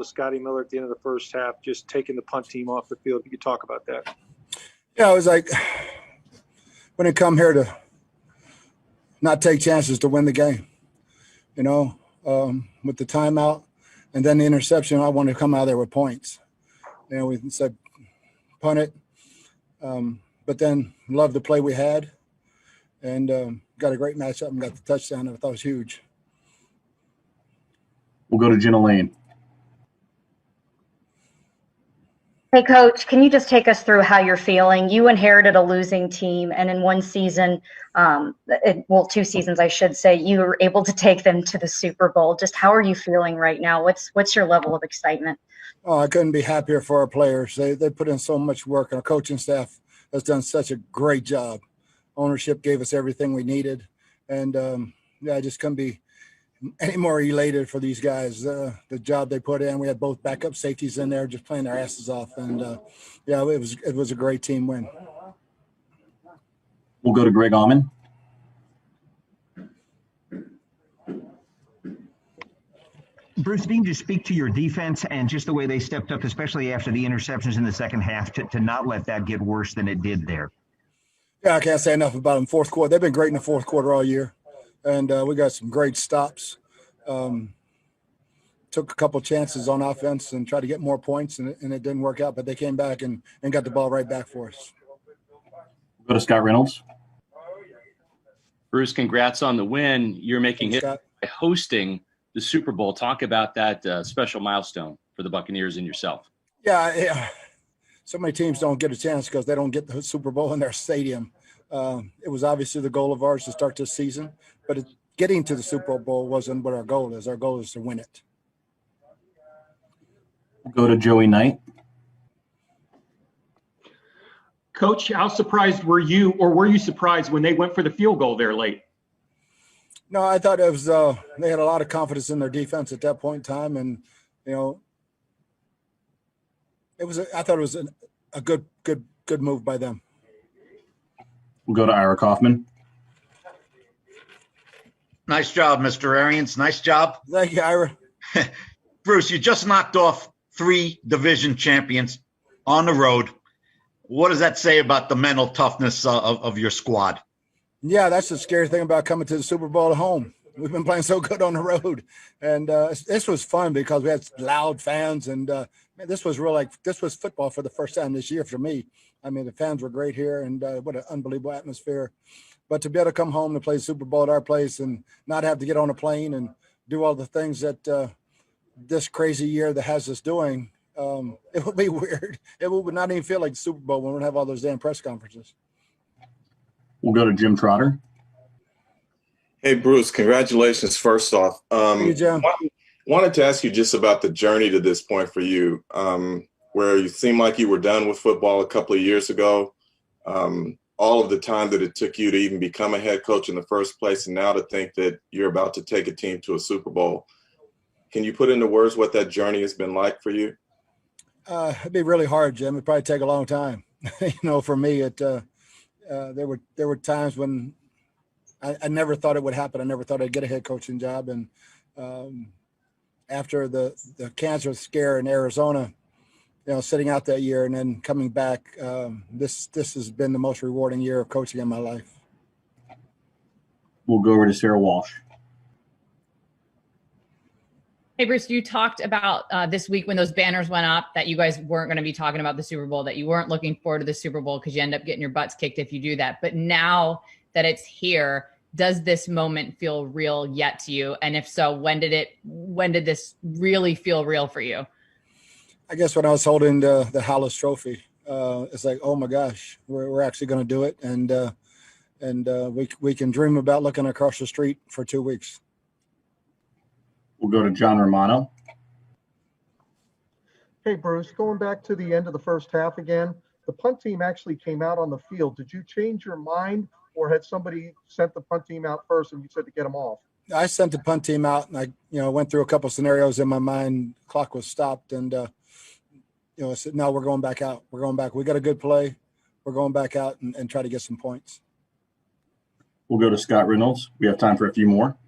Scotty Miller at the end of the first half, just taking the punt team off the field. You could talk about that. Yeah, it was like when it come here to not take chances to win the game, with the timeout and then the interception, I wanted to come out of there with points. We said punt it, but then loved the play we had and got a great matchup and got the touchdown that I thought was huge. We'll go to Jenna Lane. Hey, Coach, can you just take us through how you're feeling? You inherited a losing team, and in one season, 2 seasons, I should say, you were able to take them to the Super Bowl. Just how are you feeling right now? What's your level of excitement? Oh, I couldn't be happier for our players. They put in so much work, and our coaching staff has done such a great job. Ownership gave us everything we needed, and I just couldn't be any more elated for these guys. The job they put in. We had both backup safeties in there, just playing their asses off, and it was a great team win. We'll go to Greg Auman. Bruce, can you just speak to your defense and just the way they stepped up, especially after the interceptions in the second half, to not let that get worse than it did there? Yeah, I can't say enough about them. Fourth quarter, they've been great in the fourth quarter all year. And we got some great stops. Took a couple chances on offense and tried to get more points, and it didn't work out. But they came back and got the ball right back for us. We'll go to Scott Reynolds. Bruce, congrats on the win. You're making it by hosting the Super Bowl. Talk about that special milestone for the Buccaneers and yourself. Yeah. So many teams don't get a chance because they don't get the Super Bowl in their stadium. It was obviously the goal of ours to start this season, but getting to the Super Bowl wasn't what our goal is. Our goal is to win it. We'll go to Joey Knight. Coach, how surprised were you, or were you surprised when they went for the field goal there late? No, I thought it was they had a lot of confidence in their defense at that point in time, and I thought it was a good move by them. We'll go to Ira Kaufman. Nice job, Mr. Arians. Nice job. Thank you, Ira. Bruce, you just knocked off 3 division champions on the road. What does that say about the mental toughness of your squad? Yeah, that's the scary thing about coming to the Super Bowl at home. We've been playing so good on the road. And this was fun because we had loud fans. And this was this was football for the first time this year for me. I mean, the fans were great here, and what an unbelievable atmosphere. But to be able to come home to play Super Bowl at our place and not have to get on a plane and do all the things that this crazy year that has us doing, it would be weird. It would not even feel like the Super Bowl when we don't have all those damn press conferences. We'll go to Jim Trotter. Hey, Bruce, congratulations first off. Thank you, Jim. Wanted to ask you just about the journey to this point for you, where you seemed like you were done with football a couple of years ago. All of the time that it took you to even become a head coach in the first place, and now to think that you're about to take a team to a Super Bowl. Can you put into words what that journey has been like for you? It'd be really hard, Jim. It'd probably take a long time. For me, there were times when I never thought it would happen. I never thought I'd get a head coaching job. And after the cancer scare in Arizona, sitting out that year and then coming back, this has been the most rewarding year of coaching in my life. We'll go over to Sarah Walsh. Hey, Bruce, you talked about this week when those banners went up that you guys weren't going to be talking about the Super Bowl, that you weren't looking forward to the Super Bowl because you end up getting your butts kicked if you do that. But now that it's here, does this moment feel real yet to you? And if so, when did this really feel real for you? I guess when I was holding the Hollis Trophy, it's like, oh my gosh, we're actually going to do it, and we can dream about looking across the street for 2 weeks. We'll go to John Romano. Hey, Bruce, going back to the end of the first half again, the punt team actually came out on the field. Did you change your mind, or had somebody sent the punt team out first and you said to get them off? I sent the punt team out, and I went through a couple scenarios in my mind. Clock was stopped, and I said, no, we're going back out. We're going back. We got a good play. We're going back out and try to get some points. We'll go to Scott Reynolds. We have time for a few more.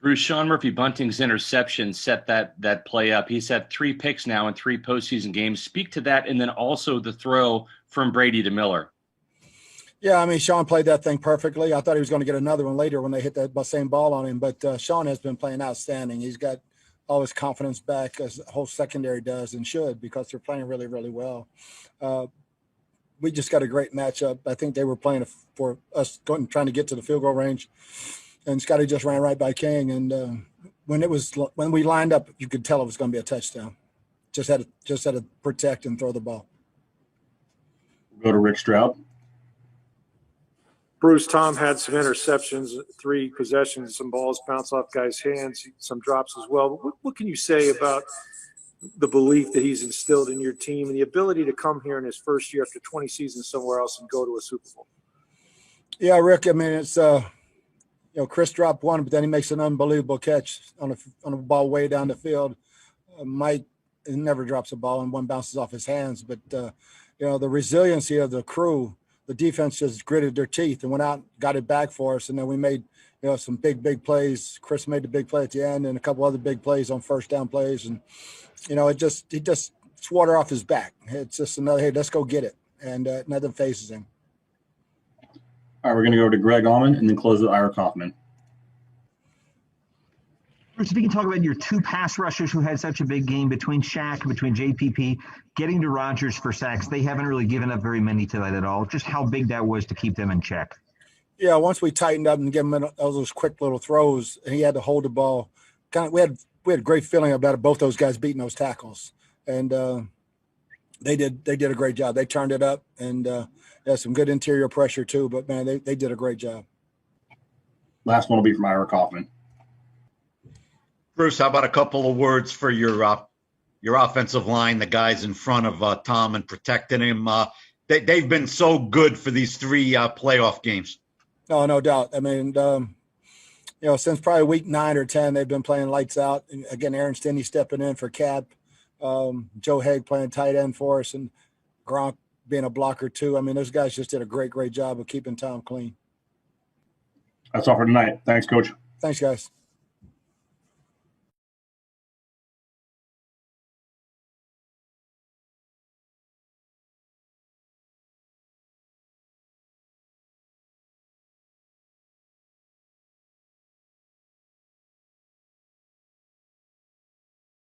Bruce, Sean Murphy Bunting's interception set that play up. He's had 3 picks now in 3 postseason games. Speak to that, and then also the throw from Brady to Miller. Yeah, I mean, Sean played that thing perfectly. I thought he was going to get another one later when they hit that same ball on him. But Sean has been playing outstanding. He's got all his confidence back, as the whole secondary does and should, because they're playing really, really well. We just got a great matchup. I think they were playing for us trying to get to the field goal range. And Scotty just ran right by King. And when we lined up, you could tell it was going to be a touchdown. Just had to protect and throw the ball. We'll go to Rick Stroud. Bruce, Tom had some interceptions, 3 possessions, some balls bounce off guys' hands, some drops as well. What can you say about the belief that he's instilled in your team and the ability to come here in his first year after 20 seasons somewhere else and go to a Super Bowl? Yeah, Rick, I mean, it's Chris dropped one, but then he makes an unbelievable catch on a ball way down the field. Mike never drops a ball and one bounces off his hands. But, the resiliency of the crew, the defense just gritted their teeth and went out and got it back for us. And then we made, some big plays. Chris made the big play at the end and a couple other big plays on first down plays. And, it's water off his back. It's just another, hey, let's go get it. And nothing phases him. All right, we're going to go to Greg Allman and then close with Ira Kaufman. Bruce, if you can talk about your 2 pass rushers who had such a big game between Shaq, between JPP, getting to Rodgers for sacks. They haven't really given up very many tonight at all. Just how big that was to keep them in check. Yeah, once we tightened up and gave him those quick little throws, and he had to hold the ball. We had a great feeling about it, both those guys beating those tackles, and they did a great job. They turned it up, and had some good interior pressure too. But man, they did a great job. Last one will be from Ira Kaufman. Bruce, how about a couple of words for your offensive line, the guys in front of Tom and protecting him? They've been so good for these 3 playoff games. No doubt. I mean, since probably week 9 or 10, they've been playing lights out. And again, Aaron Stinney stepping in for Cap, Joe Haig playing tight end for us, and Gronk being a blocker too. I mean, those guys just did a great job of keeping Tom clean. That's all for tonight. Thanks, Coach. Thanks, guys.